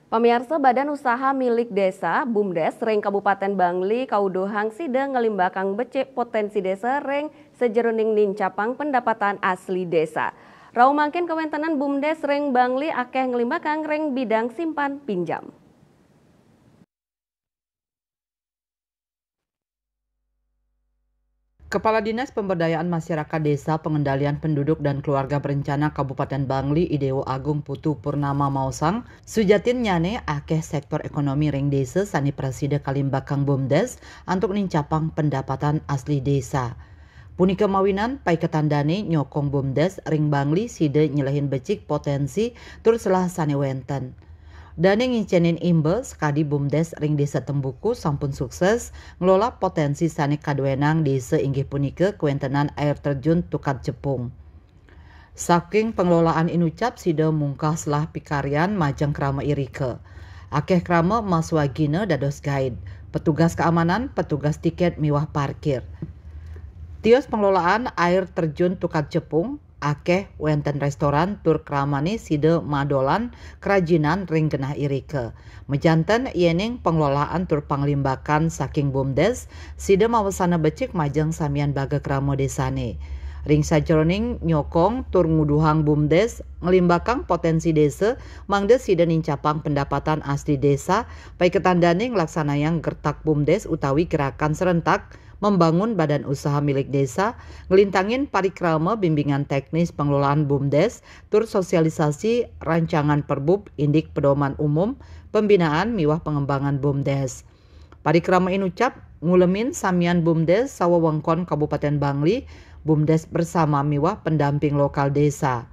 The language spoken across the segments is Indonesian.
Pamirsa Badan Usaha Milik Desa BUMDes Reng Kabupaten Bangli kaudohang sida ngelimbakang becek potensi desa reng sejeroning nincapang pendapatan asli desa. Rau makin kewentenan BUMDes Reng Bangli akeh ngelimbakang reng bidang simpan pinjam. Kepala Dinas Pemberdayaan Masyarakat Desa Pengendalian Penduduk dan Keluarga Berencana Kabupaten Bangli Idewo Agung Putu Purnama Mausang, sujatin nyane akeh sektor ekonomi ring desa sani preside kalimbakang BUMDes antuk nincapang pendapatan asli desa. Punika mawinan pai ketandane nyokong BUMDes ring Bangli side nyelehin becik potensi tur selah sane wenten. Dane ngincenin imbel sekadi BUMDes ring desa Tembuku sampun sukses ngelola potensi sane kadwenang desa inggih punika kewentenan air terjun Tukad Jepung. Saking pengelolaan inucap sida mungkah selah pikarian majang krama irike. Akeh krama mas wagina dados guide, petugas keamanan, petugas tiket miwah parkir. Tios pengelolaan air terjun Tukad Jepung, akeh wenten restoran tur kramani side madolan kerajinan ring genah irike. Mejanten yening pengelolaan tur panglimbakan saking BUMDes side mawasana becik majeng samian baga kramo desane. Ring sajroning nyokong tur nguduhang BUMDes ngelimbakang potensi desa mangde side nincapang pendapatan asli desa pai ketandane nglaksanayang gertak BUMDes utawi gerakan serentak membangun badan usaha milik desa, ngelintangin parikrama bimbingan teknis pengelolaan BUMDes, tur sosialisasi rancangan perbub indik pedoman umum, pembinaan miwah pengembangan BUMDes. Parikrama inucap ngulemin samian BUMDes sawewengkon Kabupaten Bangli, BUMDes bersama miwah pendamping lokal desa.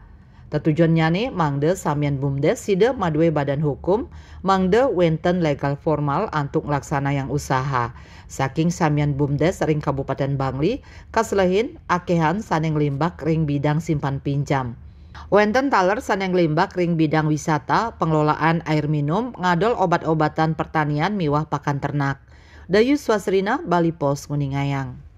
Tetujuan nyane mangde samian BUMDes side madue badan hukum, mangde wenten legal formal antuk laksana yang usaha. Saking samian BUMDes ring Kabupaten Bangli, kaslehin akehan saneng limbak ring bidang simpan pinjam. Wenten taler saneng limbak ring bidang wisata, pengelolaan air minum, ngadol obat-obatan pertanian miwah pakan ternak. Dayu Swasrina, Bali Pos, Nguningayang.